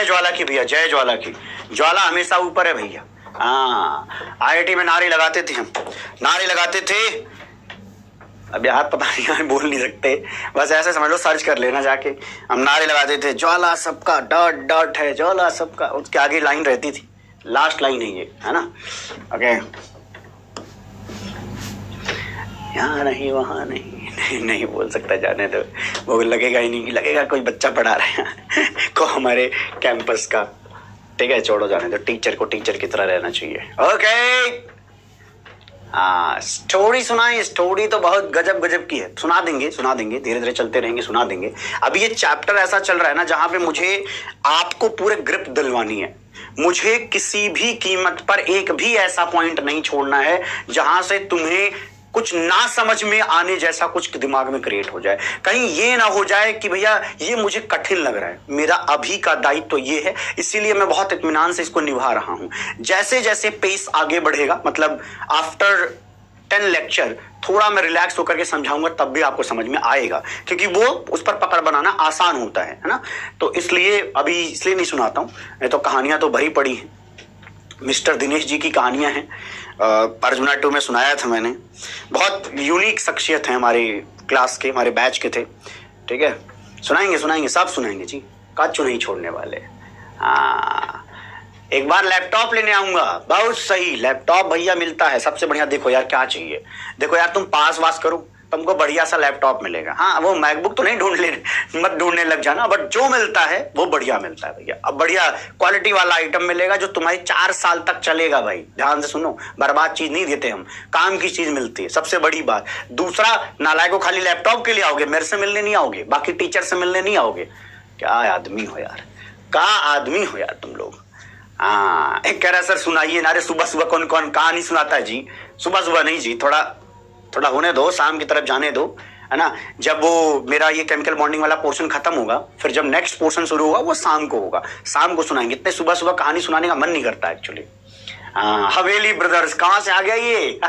जय ज्वाला की भैया, जय ज्वाला की। ज्वाला हमेशा ऊपर है भैया। हाँ, आईआईटी में नारे लगाते थे हम, नारे लगाते थे। अब यार पता नहीं, यार बोल नहीं सकते, बस ऐसे समझ लो, सर्च कर लेना जाके। हम नारे लगाते थे, ज्वाला सबका डॉट डॉट है, ज्वाला सबका। उसके आगे लाइन रहती थी, लास्ट लाइन है ये, है ना। ओके, यहाँ नहीं वहाँ नहीं, नहीं बोल सकता, जाने दो। वो लगेगा ही नहीं, लगेगा कोई बच्चा पढ़ा रहे हैं को हमारे कैंपस का। ठीक है, छोड़ो, जाने दो। टीचर को टीचर की तरह रहना चाहिए। ओके, हाँ, स्टोरी सुनाई। स्टोरी तो बहुत गजब गजब की है, सुना देंगे, धीरे धीरे चलते रहेंगे, सुना देंगे। अभी ये चैप्टर ऐसा चल रहा है ना जहां पे मुझे आपको पूरे ग्रिप दिलवानी है। मुझे किसी भी कीमत पर एक भी ऐसा पॉइंट नहीं छोड़ना है जहां से तुम्हें कुछ ना समझ में आने जैसा कुछ दिमाग में क्रिएट हो जाए। कहीं ये ना हो जाए कि भैया ये मुझे कठिन लग रहा है। मेरा अभी का दायित्व तो ये है, इसीलिए मैं बहुत इत्मीनान से इसको निभा रहा हूं। जैसे जैसे पेस आगे बढ़ेगा, मतलब आफ्टर 10 लेक्चर थोड़ा मैं रिलैक्स होकर के समझाऊंगा, तब भी आपको समझ में आएगा, क्योंकि वो उस पर पकड़ बनाना आसान होता है ना। तो इसलिए अभी इसलिए नहीं सुनाता हूं, नहीं तो कहानियां तो भरी पड़ी हैं। मिस्टर दिनेश जी की कहानियां हैं, अर्जुना 2 में सुनाया था मैंने। बहुत यूनिक शख्सियत है, हमारे क्लास के, हमारे बैच के थे। ठीक है, सुनाएंगे, सब सुनाएंगे जी, काचू नहीं छोड़ने वाले। हाँ, एक बार लैपटॉप लेने आऊंगा। बहुत सही, लैपटॉप भैया मिलता है, सबसे बढ़िया। देखो यार क्या चाहिए, देखो यार, तुम पास वास करो, तुमको बढ़िया सा लैपटॉप मिलेगा। हाँ, वो मैकबुक तो नहीं मत ढूंढने लग जाना, बट जो मिलता है वो बढ़िया मिलता है भैया। अब बढ़िया क्वालिटी वाला आइटम मिलेगा जो तुम्हारे 4 साल तक चलेगा भाई। ध्यान से सुनो, बर्बाद चीज नहीं देते हम, काम की चीज मिलती है, सबसे बड़ी बात। दूसरा, नालायकों खाली लैपटॉप के लिए आओगे, मेरे से मिलने नहीं आओगे, बाकी टीचर से मिलने नहीं आओगे। क्या आदमी हो यार, क्या आदमी हो यार तुम लोग। हाँ, एक कह रहा सर सुनाइए ना। अरे सुबह सुबह कौन कौन कहानी सुनाता है जी? सुबह सुबह नहीं जी, थोड़ा होने दो, शाम की तरफ जाने दो, है ना। जब वो मेरा ये केमिकल बॉन्डिंग वाला पोर्शन खत्म होगा, फिर जब नेक्स्ट पोर्शन शुरू होगा वो शाम को होगा, शाम को सुनाएंगे। इतने सुबह सुबह कहानी सुनाने का मन नहीं करता एक्चुअली। हवेली ब्रदर्स कहां से आ गया ये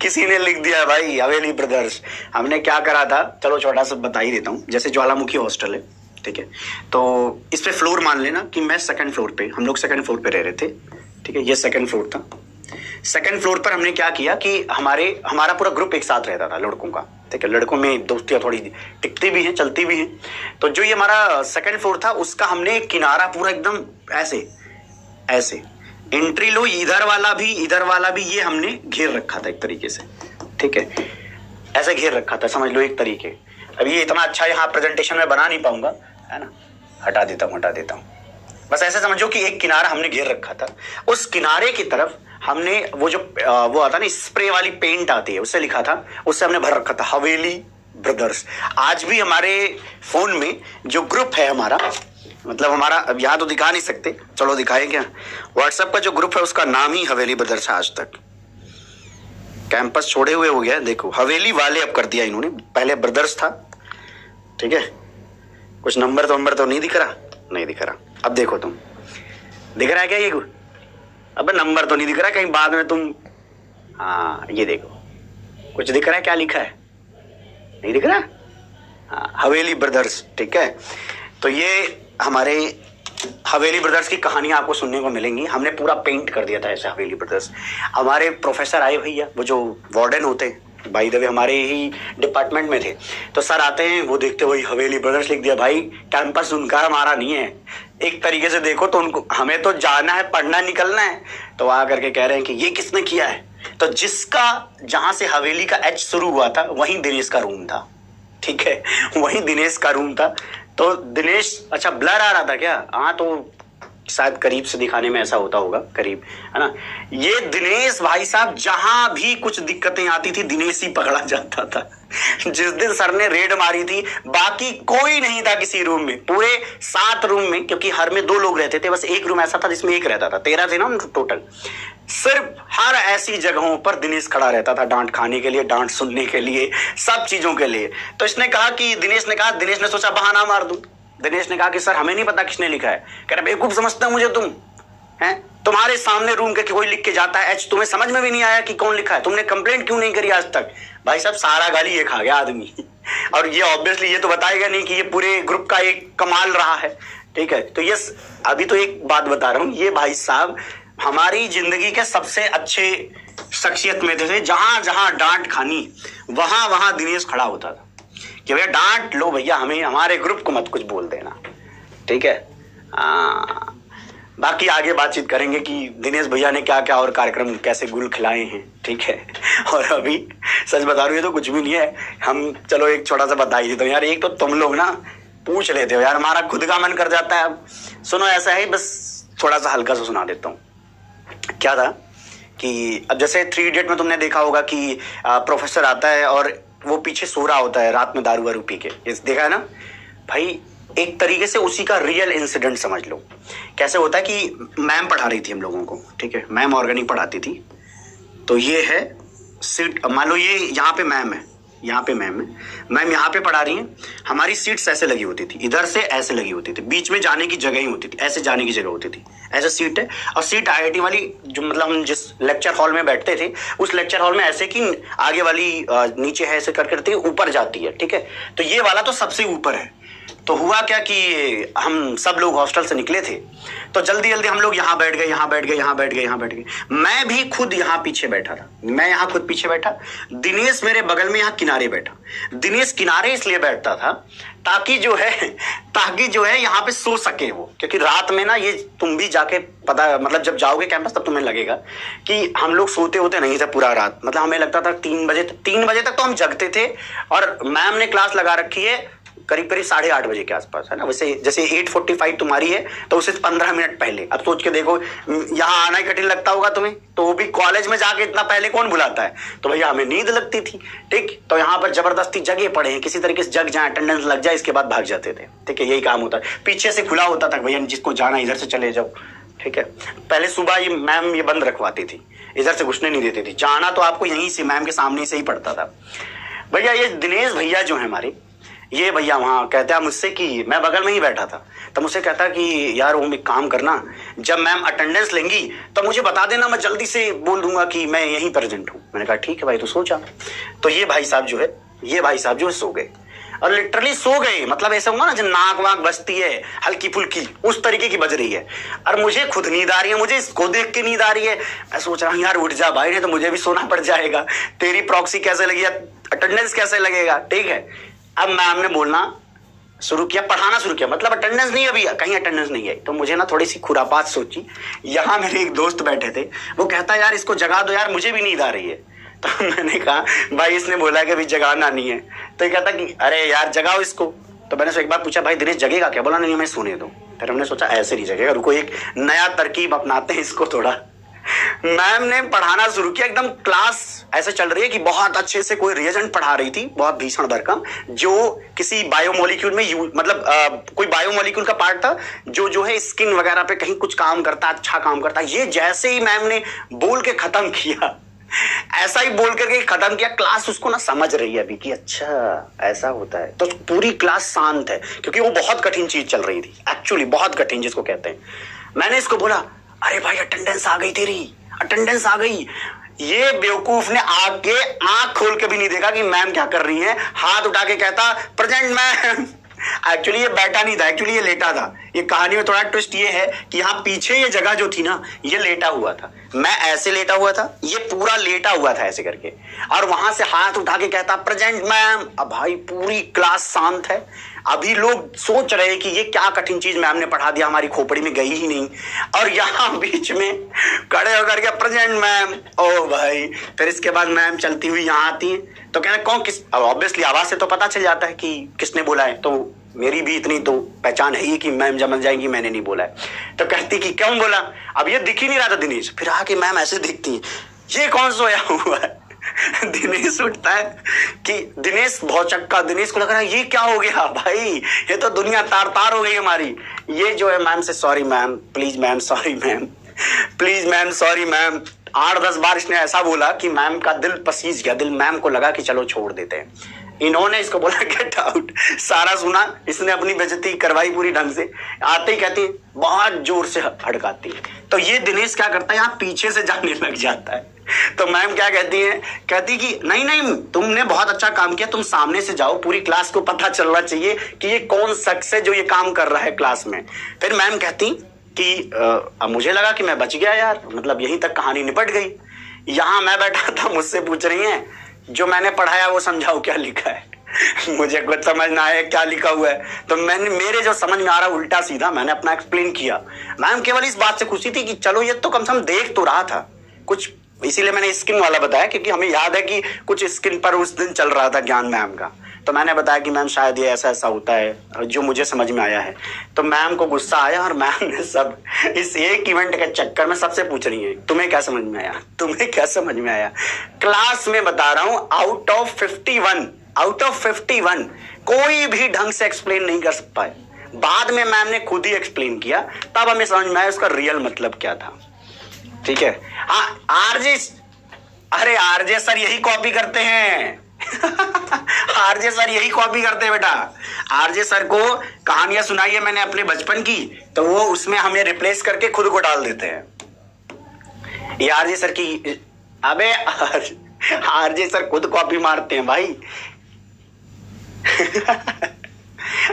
किसी ने लिख दिया भाई, हवेली ब्रदर्स। हमने क्या करा था, चलो छोटा सा बता ही देता हूँ। जैसे ज्वालामुखी हॉस्टल है, ठीक है, तो इस पे फ्लोर मान लेना कि मैं सेकंड फ्लोर पे, हम लोग सेकंड फ्लोर पे रह रहे थे। ठीक है, ये सेकंड फ्लोर था। सेकंड फ्लोर पर हमने क्या किया कि हमारा पूरा ग्रुप एक साथ रहता था लड़कों का। ठीक है, लड़कों में दोस्तियां थोड़ी टिकती भी हैं, चलती भी हैं। तो जो ये हमारा सेकंड फ्लोर था, उसका हमने किनारा पूरा एकदम ऐसे एंट्री लो, इधर वाला भी ये हमने घेर रखा था एक तरीके से। ठीक है, ऐसे घेर रखा था, समझ लो एक तरीके। अब ये इतना अच्छा यहाँ प्रेजेंटेशन में बना नहीं पाऊंगा, है ना, हटा देता हूँ। बस ऐसे समझो कि एक किनारा हमने घेर रखा था। उस किनारे की तरफ हमने वो आता ना स्प्रे वाली पेंट आती है, उससे लिखा था, उससे हमने भर रखा था हवेली ब्रदर्स। आज भी हमारे फोन में जो ग्रुप है हमारा, मतलब हमारा, अब यहाँ तो दिखा नहीं सकते, चलो दिखाए क्या, व्हाट्सएप का जो ग्रुप है उसका नाम ही हवेली ब्रदर्स है। आज तक कैंपस छोड़े हुए हो गया, देखो हवेली वाले अब कर दिया इन्होंने, पहले ब्रदर्स था। ठीक है, कुछ नंबर तो नहीं दिख रहा। अब देखो तुम, दिख रहा है क्या ये? अबे नंबर तो नहीं दिख रहा, कहीं बाद में तुम, हाँ ये देखो, कुछ दिख रहा है, क्या लिखा है? नहीं दिख रहा। हाँ, हवेली ब्रदर्स। ठीक है, तो ये हमारे हवेली ब्रदर्स की कहानियां आपको सुनने को मिलेंगी। हमने पूरा पेंट कर दिया था ऐसे हवेली ब्रदर्स। हमारे प्रोफेसर आए भैया, वो जो वार्डन होते हैं, बाय द वे हमारे ही डिपार्टमेंट में थे, तो सर आते हैं, वो देखते वही हवेली ब्रदर्स लिख दिया। भाई कैंपस उनका हमारा नहीं है, एक तरीके से देखो तो उनको, हमें तो जाना है, पढ़ना, निकलना है। तो आ करके कह रहे हैं कि ये किसने किया है? तो जिसका, जहां से हवेली का एच शुरू हुआ था वहीं दिनेश का रूम था। ठीक है, वहीं दिनेश का रूम था। तो दिनेश, अच्छा ब्लर आ रहा था क्या? हाँ, तो शायद करीब से दिखाने में ऐसा होता होगा, करीब, है ना। ये दिनेश भाई साहब, जहां भी कुछ दिक्कतें आती थी दिनेश ही पकड़ा जाता था। जिस दिन सर ने रेड मारी थी, बाकी कोई नहीं था किसी रूम में, पूरे 7 रूम में, क्योंकि हर में 2 लोग रहते थे, बस एक रूम ऐसा था जिसमें एक रहता था, 13 थे ना टोटल। सिर्फ हर ऐसी जगहों पर दिनेश खड़ा रहता था, डांट खाने के लिए, डांट सुनने के लिए, सब चीजों के लिए। तो दिनेश ने सोचा बहाना मार दूं। दिनेश ने कहा कि सर हमें नहीं पता किसने लिखा है। कह रहे बेवकूफ समझते हो मुझे तुम, हैं? तुम्हारे सामने रूम के कोई लिख के जाता है एच, तुम्हें समझ में भी नहीं आया कि कौन लिखा है? तुमने कंप्लेंट क्यों नहीं करी आज तक? भाई साहब सारा गाली ये खा गया आदमी और ये ऑब्वियसली ये तो बताएगा नहीं कि ये पूरे ग्रुप का एक कमाल रहा है। ठीक है। तो ये अभी तो एक बात बता रहा हूँ, ये भाई साहब हमारी जिंदगी के सबसे अच्छे शख्सियत में थे। जहां जहां डांट खानी वहां वहां दिनेश खड़ा होता था कि भैया डांट लो भैया, हमें हमारे ग्रुप को मत कुछ बोल देना, ठीक है। बाकी आगे बातचीत करेंगे कि दिनेश भैया ने क्या क्या और कार्यक्रम कैसे गुल खिलाए हैं, ठीक है। और अभी सच बता रहा हूँ, ये तो कुछ भी नहीं है। हम चलो एक छोटा सा बता ही देता हूँ यार। एक तो तुम लोग ना पूछ लेते हो यार, हमारा खुद का मन कर जाता है। अब सुनो, ऐसा है, बस थोड़ा सा हल्का सा सुना देता हूँ। क्या था कि अब जैसे 3 इडियट में तुमने देखा होगा कि प्रोफेसर आता है और वो पीछे सो रहा होता है रात में दारू वारू पी के, ये देखा है ना भाई। एक तरीके से उसी का रियल इंसिडेंट समझ लो। कैसे होता है कि मैम पढ़ा रही थी हम लोगों को, ठीक है, मैम ऑर्गेनिक पढ़ाती थी। तो ये है सीट, मान लो ये यहाँ पे मैम है, यहाँ पे मैम है, मैम यहाँ पे पढ़ा रही हैं। हमारी सीट्स ऐसे लगी होती थी, इधर से ऐसे लगी होती थी, बीच में जाने की जगह ही होती थी, ऐसे जाने की जगह होती थी, ऐसे सीट है। और सीट IIT वाली, जो मतलब हम जिस लेक्चर हॉल में बैठते थे, उस लेक्चर हॉल में ऐसे कि आगे वाली नीचे है, ऐसे करके ऊपर जाती है, ठीक है। तो ये वाला तो सबसे ऊपर है। तो हुआ क्या कि हम सब लोग हॉस्टल से निकले थे, तो जल्दी जल्दी हम लोग यहाँ बैठ गए, यहाँ बैठ गए, यहाँ बैठ गए, यहाँ बैठ गए। मैं भी खुद यहाँ पीछे बैठा था, मैं यहाँ खुद पीछे बैठा, दिनेश मेरे बगल में यहाँ किनारे बैठा। दिनेश किनारे इसलिए बैठता था ताकि जो है यहाँ पे सो सके वो, क्योंकि रात में ना, ये तुम भी जाके पता, मतलब जब जाओगे कैंपस तब तुम्हें लगेगा कि हम लोग सोते होते नहीं थे पूरा रात। मतलब हमें लगता था 3 बजे तक तो हम जगते थे। और मैम ने क्लास लगा रखी है करीब करीब 8:30 बजे के आसपास, है ना। वैसे जैसे 8:45 तुम्हारी है तो उससे 15 मिनट पहले। अब सोच के देखो, यहाँ आना ही कठिन लगता होगा तुम्हें, तो वो भी कॉलेज में जाके इतना पहले कौन बुलाता है। तो भैया हमें नींद लगती थी, ठीक। तो यहाँ पर जबरदस्ती जगे पड़े हैं, किसी तरीके से जग जाए, अटेंडेंस लग जाए, इसके बाद भाग जाते थे, ठीक है। यही काम होता है। पीछे से खुला होता था, भैया जिसको जाना इधर से चले जाओ, ठीक है। पहले सुबह ये मैम ये बंद रखवाती थी, इधर से घुसने नहीं देती थी। जाना तो आपको यहीं से मैम के सामने से ही पड़ता था। भैया ये दिनेश भैया जो है हमारे, ये भैया वहाँ कहता है मुझसे कि मैं बगल में ही बैठा था, तो मुझसे कहता कि यार वो एक काम करना, जब मैम अटेंडेंस लेंगी तो मुझे बता देना, मैं जल्दी से बोल दूंगा कि मैं यहीं प्रेजेंट हूँ। मैंने कहा ठीक है भाई, तू सो जा। तो ये भाई साहब जो है सो गए, और लिटरली सो गए। मतलब ऐसा होगा ना जब नाक वाक बजती है हल्की फुल्की, उस तरीके की बज रही है। और मुझे खुद नींद आ रही है, मुझे इसको देख के नींद आ रही है। मैं सोच रहा हूँ यार उठ जा भाई, नहीं तो मुझे भी सोना पड़ जाएगा। तेरी प्रॉक्सी कैसे लगी, अटेंडेंस कैसे लगेगा, ठीक है। अब मैम ने बोलना शुरू किया, पढ़ाना शुरू किया। मतलब अटेंडेंस नहीं, अभी कहीं अटेंडेंस नहीं आई। तो मुझे ना थोड़ी सी खुरापात सोची। यहाँ मेरे एक दोस्त बैठे थे, वो कहता यार इसको जगा दो यार, मुझे भी नींद आ रही है। तो मैंने कहा भाई इसने बोला कि अभी जगाना नहीं है। तो ये कहता कि अरे यार जगाओ इसको। तो मैंने एक बार पूछा भाई दिनेश जगेगा क्या? बोला नहीं मैं सोने दो। फिर हमने सोचा ऐसे नहीं जगेगा, रुको एक नया तरकीब अपनाते हैं इसको थोड़ा। मैम ने पढ़ाना शुरू किया, एकदम क्लास ऐसे चल रही है कि बहुत अच्छे से कोई रिएजेंट पढ़ा रही थी, बहुत भीषण भरकम, जो किसी बायोमोलिक्यूल में मतलब कोई बायोमोलिक्यूल का पार्ट था जो है स्किन वगैरह पे कहीं कुछ काम करता, अच्छा काम करता। ये जैसे ही मैम ने बोल के खत्म किया, ऐसा ही बोल करके खत्म किया, क्लास उसको ना समझ रही है अभी कि अच्छा ऐसा होता है। तो पूरी क्लास शांत है, क्योंकि वो बहुत कठिन चीज चल रही थी, एक्चुअली बहुत कठिन जिसको कहते हैं। मैंने इसको बोला अरे भाई अटेंडेंस आ गई तेरी, अटेंडेंस आ गई। ये बेवकूफ ने आके आंख खोल के भी नहीं देखा कि मैम क्या कर रही है, हाथ उठा के कहता प्रेजेंट मैम। एक्चुअली ये बैठा नहीं था, एक्चुअली ये लेटा था। ये कहानी में थोड़ा ट्विस्ट ये है कि यहाँ पीछे ये जगह जो थी ना, ये लेटा हुआ था, मैं ऐसे लेटा हुआ था, ये पूरा लेटा हुआ था ऐसे करके, और वहां से हाथ उठा के कहता प्रेजेंट मैम। अब भाई पूरी क्लास शांत है। अभी लोग सोच रहे हैं कि ये क्या कठिन चीज मैम ने पढ़ा दिया, हमारी खोपड़ी में गई ही नहीं, और यहाँ बीच में खड़े होकर के प्रेजेंट मैम। ओ भाई, फिर इसके बाद मैम चलती हुई यहाँ आती है, तो कह रहे कौन किस, अब ऑब्वियसली आवाज से तो पता चल जाता है कि किसने बोला है। तो मेरी भी इतनी तो पहचान है ही कि मैम समझ जाएंगी मैंने नहीं बोला है। तो कहती कि क्यों बोला, अब ये दिख ही नहीं रहा था दिनेश। फिर आके मैम ऐसे दिखती है, ये कौन सोया हुआ है। दिनेश उठता है कि दिनेश बहुत चक्का, दिनेश को लग रहा है ये क्या हो गया भाई, ये तो दुनिया तार तार हो गई हमारी। ये जो है मैम से sorry ma'am, please ma'am sorry ma'am, please ma'am sorry ma'am. 8-10 बार इसने ऐसा बोला कि मैम का दिल पसीज गया, दिल मैम को लगा कि चलो छोड़ देते हैं। इन्होंने इसको बोला गेट आउट, सारा सुना, इसने अपनी बेइज्जती करवाई पूरी ढंग से। आते ही कहती बहुत जोर से हड़काती है। तो ये दिनेश क्या करता है, यहाँ पीछे से जाने लग जाता है। तो मैम क्या कहती है, कहती कि नहीं नहीं तुमने बहुत अच्छा काम किया, तुम सामने से जाओ, पूरी क्लास को पता चलना चाहिए कि ये कौन शख्स है जो ये काम कर रहा है क्लास में। फिर मैम कहती कि अब मुझे लगा कि मैं बच गया यार, मतलब यहीं तक कहानी निपट गई। यहाँ मैं बैठा था, मुझसे पूछ रही हैं जो मैंने पढ़ाया वो समझाओ क्या लिखा है। मुझे कुछ समझ ना आया क्या लिखा हुआ है, तो मैंने मेरे जो समझ में आ रहा उल्टा सीधा मैंने अपना एक्सप्लेन किया। मैम केवल इस बात से खुशी थी कि चलो ये तो कम से कम देख तो रहा था कुछ, इसीलिए मैंने स्किन वाला बताया, क्योंकि हमें याद है कि कुछ स्किन पर उस दिन चल रहा था ज्ञान मैम का। तो मैंने बताया कि मैम शायद ये ऐसा ऐसा होता है जो मुझे समझ में आया है। तो मैम को गुस्सा आया और मैम ने सब इस एक इवेंट के चक्कर में सबसे पूछ रही है तुम्हें क्या समझ में आया, तुम्हें क्या समझ में आया। क्लास में बता रहा हूं आउट ऑफ 51 कोई भी ढंग से एक्सप्लेन नहीं कर पाए। बाद में मैम ने खुद ही एक्सप्लेन किया, तब हमें समझ में आया उसका रियल मतलब क्या था। ठीक है। हाँ आरजे, अरे आरजे सर यही कॉपी करते हैं। आरजे सर यही कॉपी करते हैं बेटा। आरजे सर को कहानियां सुनाई है मैंने अपने बचपन की, तो वो उसमें हमें रिप्लेस करके खुद को डाल देते हैं। ये आरजे सर की, अबे आरजे सर खुद कॉपी मारते हैं भाई।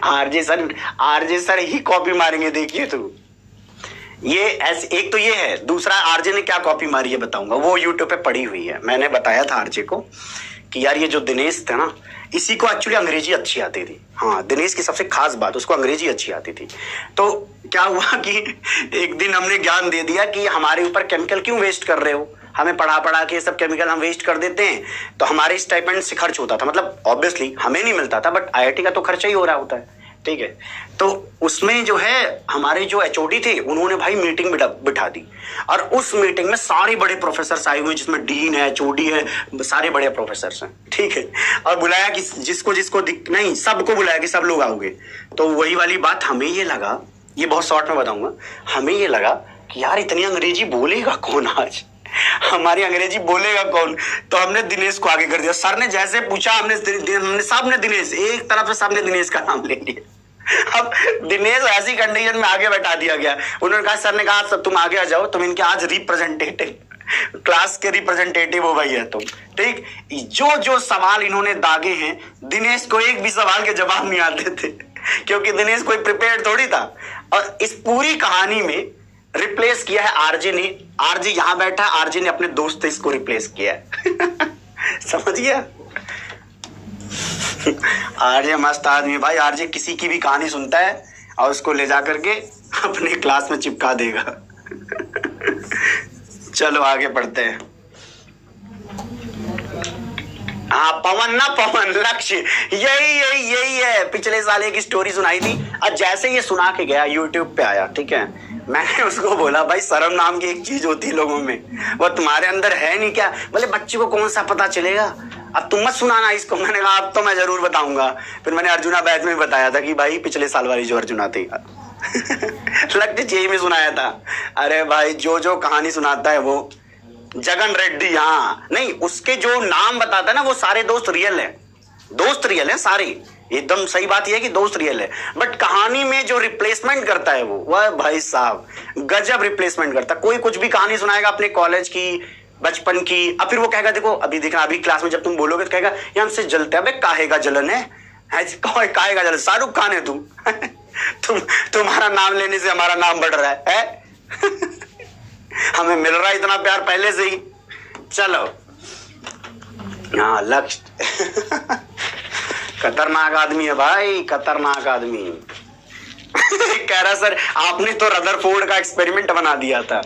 आरजे सर ही कॉपी मारेंगे, देखिए तू। ये ऐसे एक तो ये है, दूसरा आरजे ने क्या कॉपी मारी है बताऊंगा, वो यूट्यूब पे पड़ी हुई है। मैंने बताया था आरजे को कि यार ये जो दिनेश था ना, इसी को एक्चुअली अंग्रेजी अच्छी आती थी। हाँ दिनेश की सबसे खास बात, उसको अंग्रेजी अच्छी आती थी। तो क्या हुआ कि एक दिन हमने ज्ञान दे दिया कि हमारे ऊपर केमिकल क्यों वेस्ट कर रहे हो, हमें पढ़ा के सब केमिकल हम वेस्ट कर देते हैं। तो हमारे स्टाइपेंड से खर्च होता था, मतलब ऑब्वियसली हमें नहीं मिलता था, बट आईआईटी का तो खर्चा ही हो रहा होता है। ठीक है। तो उसमें जो है हमारे जो एचओडी थे उन्होंने भाई मीटिंग बिठा दी, और उस मीटिंग में सारे बड़े प्रोफेसर आए हुए, जिसमें डीन है, एचओडी है, सारे बड़े प्रोफेसर हैं। ठीक है। और बुलाया कि जिसको जिसको नहीं, सबको बुलाया कि सब लोग आओगे। तो वही वाली बात, हमें ये लगा, ये बहुत शॉर्ट में बताऊंगा, हमें ये लगा कि यार इतनी अंग्रेजी बोलेगा कौन आज, हमारी अंग्रेजी बोलेगा कौन। तो हमने दिनेश को आगे कर दिया। सर ने जैसे पूछा हमने सब ने दिनेश, एक तरफ से सबने दिनेश का नाम ले लिया। अब दिनेश ऐसी कंडीशन में आगे बैठा दिया गया। उन्होंने कहा, सर ने कहा सब तुम आगे आ जाओ, तुम इनके आज रिप्रेजेंटेटिव, क्लास के रिप्रेजेंटेटिव हो भाई है तुम। ठीक। जो जो सवाल इन्होंने दागे हैं, दिनेश को एक भी सवाल के जवाब नहीं आते थे, क्योंकि दिनेश कोई प्रिपेयर थोड़ी था। और इस पूरी कहानी में रिप्लेस किया है आरजे ने। आरजे यहां बैठा, आरजे ने अपने दोस्त से इसको रिप्लेस किया है। समझ गया। आरजे मस्त आदमी भाई। आरजे किसी की भी कहानी सुनता है और उसको ले जा करके अपने क्लास में चिपका देगा। चलो आगे पढ़ते हैं। हाँ पवन लक्ष्य, यही है। पिछले साल एक स्टोरी सुनाई थी, और जैसे ये सुना के गया यूट्यूब पे आया, ठीक है, मैंने उसको बोला भाई शर्म नाम की एक चीज होती है लोगों में, वो तुम्हारे अंदर है नहीं क्या। बोले बच्चे को कौन सा पता चलेगा, अब तुम मत सुनाना इसको। मैंने कहा अब तो मैं जरूर बताऊंगा। फिर मैंने अर्जुना बैच में बताया था कि भाई पिछले साल वाली जो अर्जुना थी। लक्ष्य जेई में सुनाया था। अरे भाई जो जो कहानी सुनाता है वो जगन रेड्डी, हाँ नहीं, उसके जो नाम बताता है ना वो सारे दोस्त रियल है, दोस्त रियल है सारे। एकदम सही बात यह है कि दोस्त रियल है, बट कहानी में जो रिप्लेसमेंट करता है वह भाई साहब गजब रिप्लेसमेंट करता है। कोई कुछ भी कहानी सुनाएगा अपने कॉलेज की, बचपन की, अब फिर वो कहेगा देखो अभी देखना, अभी क्लास में जब तुम बोलोगे तो कहेगा ये हमसे जलते हैं। काहे का जलन है, काहे का जलन, शाहरुख खान है तुम। तुम्हारा नाम लेने से हमारा नाम बढ़ रहा है? हमें मिल रहा है इतना प्यार पहले से ही। चलो हाँ लक्ष्य खतरनाक आदमी है भाई, खतरनाक आदमी। कह रहा सर आपने तो रदरफोर्ड का एक्सपेरिमेंट बना दिया था।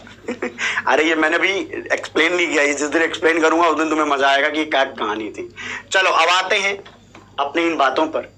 अरे ये मैंने भी एक्सप्लेन नहीं किया, जिस दिन एक्सप्लेन करूंगा उस दिन तुम्हें मजा आएगा कि क्या कहानी थी। चलो अब आते हैं अपनी इन बातों पर।